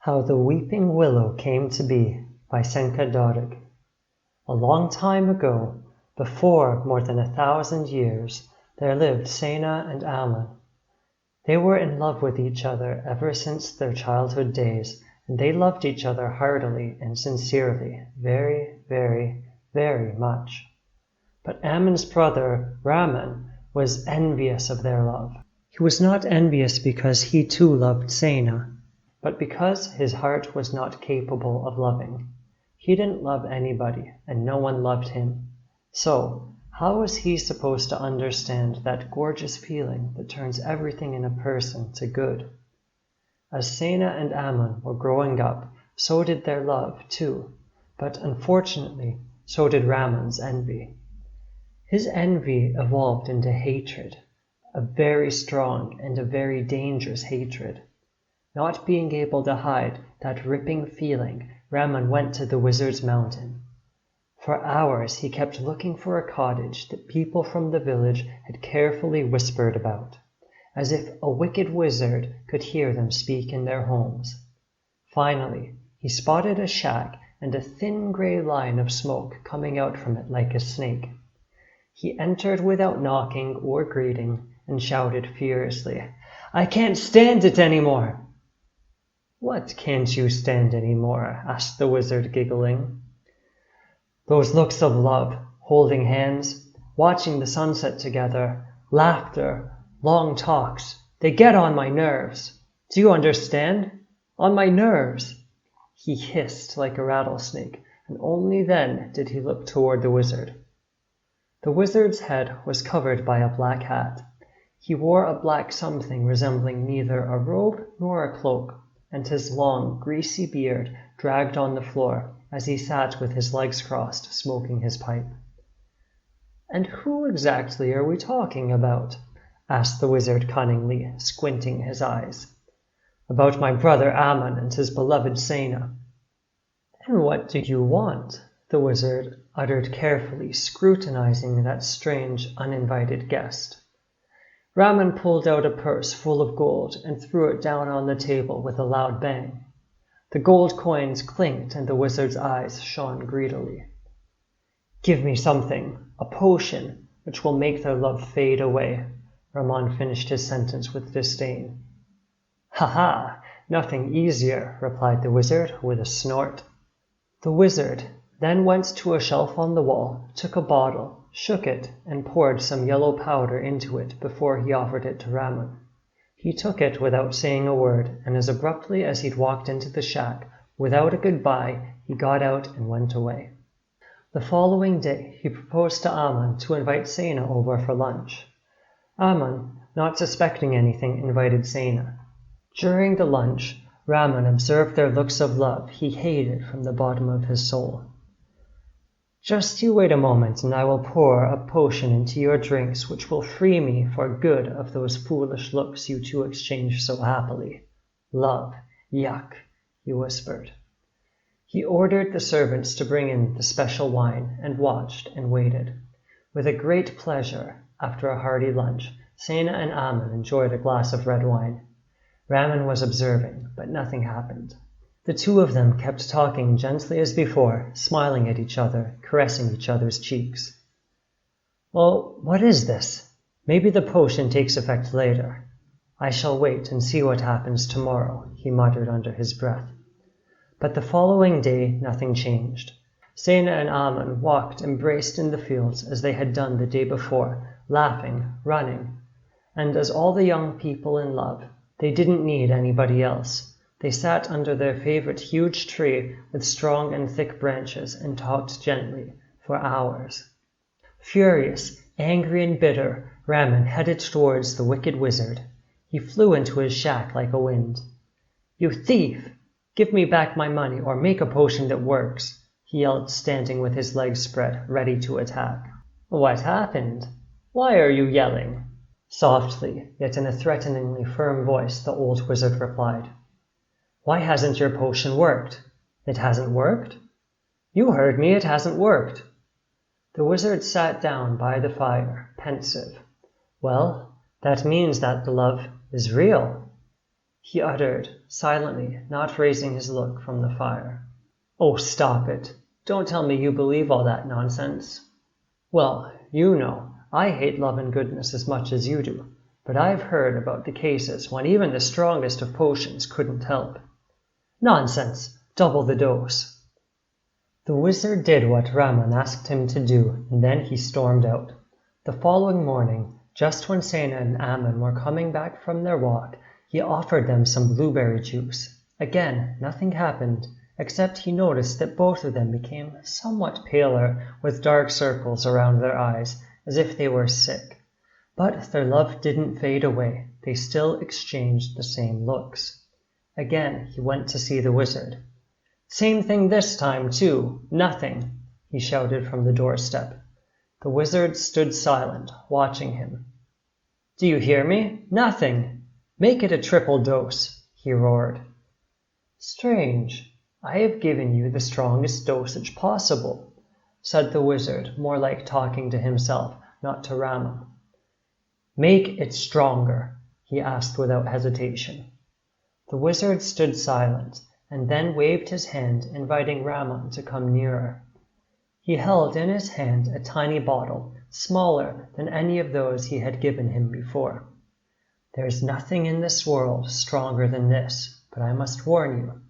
How the Weeping Willow Came to Be by Senka Dodig. A long time ago, before more than 1,000 years, there lived Sena and Ammon. They were in love with each other ever since their childhood days, and they loved each other heartily and sincerely, very, very, very much. But Ammon's brother, Raman, was envious of their love. He was not envious because he too loved Sena, but because his heart was not capable of loving. He didn't love anybody, and no one loved him. So, how was he supposed to understand that gorgeous feeling that turns everything in a person to good? As Sena and Ammon were growing up, so did their love too, but unfortunately, so did Raman's envy. His envy evolved into hatred, a very strong and a very dangerous hatred. Not being able to hide that ripping feeling, Raman went to the wizard's mountain. For hours he kept looking for a cottage that people from the village had carefully whispered about, as if a wicked wizard could hear them speak in their homes. Finally, he spotted a shack and a thin gray line of smoke coming out from it like a snake. He entered without knocking or greeting and shouted furiously, "I can't stand it anymore!" "What can't you stand any more?" asked the wizard, giggling. "Those looks of love, holding hands, watching the sunset together, laughter, long talks, they get on my nerves. Do you understand? On my nerves!" He hissed like a rattlesnake, and only then did he look toward the wizard. The wizard's head was covered by a black hat. He wore a black something resembling neither a robe nor a cloak, and his long, greasy beard dragged on the floor as he sat with his legs crossed, smoking his pipe. "And who exactly are we talking about?" asked the wizard cunningly, squinting his eyes. "About my brother Ammon and his beloved Sena." "And what do you want?" the wizard uttered carefully, scrutinizing that strange, uninvited guest. Raman pulled out a purse full of gold and threw it down on the table with a loud bang. The gold coins clinked and the wizard's eyes shone greedily. "Give me something, a potion, which will make their love fade away," Raman finished his sentence with disdain. "Ha ha! Nothing easier," replied the wizard with a snort. The wizard then went to a shelf on the wall, took a bottle, shook it, and poured some yellow powder into it before he offered it to Raman. He took it without saying a word, and as abruptly as he'd walked into the shack, without a goodbye, he got out and went away. The following day, he proposed to Ammon to invite Sena over for lunch. Ammon, not suspecting anything, invited Sena. During the lunch, Raman observed their looks of love he hated from the bottom of his soul. "Just you wait a moment, and I will pour a potion into your drinks which will free me for good of those foolish looks you two exchange so happily. Love, yuck," he whispered. He ordered the servants to bring in the special wine, and watched and waited. With a great pleasure, after a hearty lunch, Sena and Ammon enjoyed a glass of red wine. Raman was observing, but nothing happened. The two of them kept talking gently as before, smiling at each other, caressing each other's cheeks. "Well, what is this? Maybe the potion takes effect later. I shall wait and see what happens tomorrow," he muttered under his breath. But the following day nothing changed. Sena and Ammon walked embraced in the fields as they had done the day before, laughing, running. And as all the young people in love, they didn't need anybody else. They sat under their favorite huge tree with strong and thick branches and talked gently for hours. Furious, angry and bitter, Raman headed towards the wicked wizard. He flew into his shack like a wind. "You thief! Give me back my money or make a potion that works," he yelled, standing with his legs spread, ready to attack. "What happened? Why are you yelling?" Softly, yet in a threateningly firm voice, the old wizard replied. "Why hasn't your potion worked?" "It hasn't worked?" "You heard me, it hasn't worked." The wizard sat down by the fire, pensive. "Well, that means that the love is real." he uttered, silently, not raising his look from the fire. Oh, stop it. Don't tell me you believe all that nonsense. Well, you know, I hate love and goodness as much as you do, but I've heard about the cases when even the strongest of potions couldn't help. Nonsense! Double the dose. The wizard did what Raman asked him to do, and then he stormed out. The following morning, just when Sena and Ammon were coming back from their walk, he offered them some blueberry juice. Again, nothing happened, except he noticed that both of them became somewhat paler, with dark circles around their eyes, as if they were sick. But their love didn't fade away. They still exchanged the same looks. Again, he went to see the wizard. Same thing this time, too. Nothing, he shouted from the doorstep. The wizard stood silent, watching him. Do you hear me? Nothing. Make it a triple dose, he roared. Strange. I have given you the strongest dosage possible, said the wizard, more like talking to himself, not to Raman. Make it stronger, he asked without hesitation. The wizard stood silent, and then waved his hand, inviting Raman to come nearer. He held in his hand a tiny bottle, smaller than any of those he had given him before. There is nothing in this world stronger than this, but I must warn you.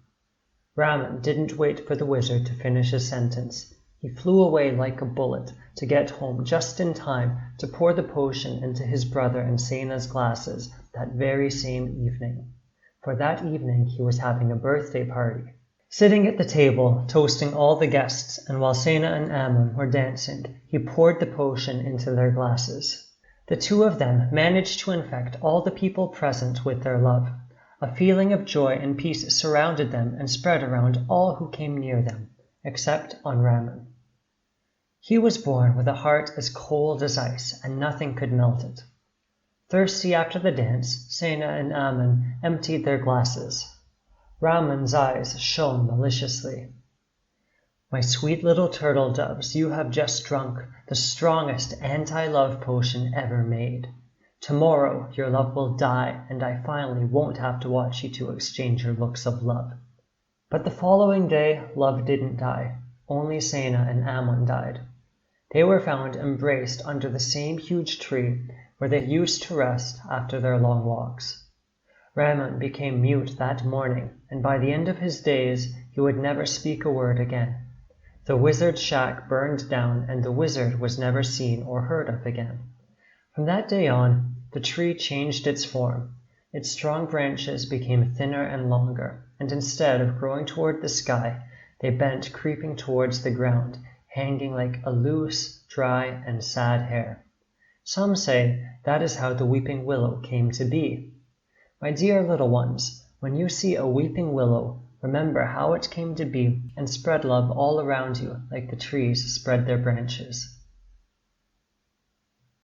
Raman didn't wait for the wizard to finish his sentence. He flew away like a bullet to get home just in time to pour the potion into his brother and Sena's glasses that very same evening. For that evening he was having a birthday party. Sitting at the table, toasting all the guests, and while Sena and Ammon were dancing, he poured the potion into their glasses. The two of them managed to infect all the people present with their love. A feeling of joy and peace surrounded them and spread around all who came near them, except on Raman. He was born with a heart as cold as ice, and nothing could melt it. Thirsty after the dance, Sena and Ammon emptied their glasses. Raman's eyes shone maliciously. My sweet little turtle doves, you have just drunk the strongest anti-love potion ever made. Tomorrow your love will die, and I finally won't have to watch you two exchange your looks of love. But the following day, love didn't die. Only Sena and Ammon died. They were found embraced under the same huge tree where they used to rest after their long walks. Raman became mute that morning, and by the end of his days he would never speak a word again. The wizard's shack burned down, and the wizard was never seen or heard of again. From that day on, the tree changed its form. Its strong branches became thinner and longer, and instead of growing toward the sky, they bent creeping towards the ground, hanging like a loose, dry, and sad hair. Some say that is how the weeping willow came to be. My dear little ones, when you see a weeping willow, remember how it came to be and spread love all around you like the trees spread their branches.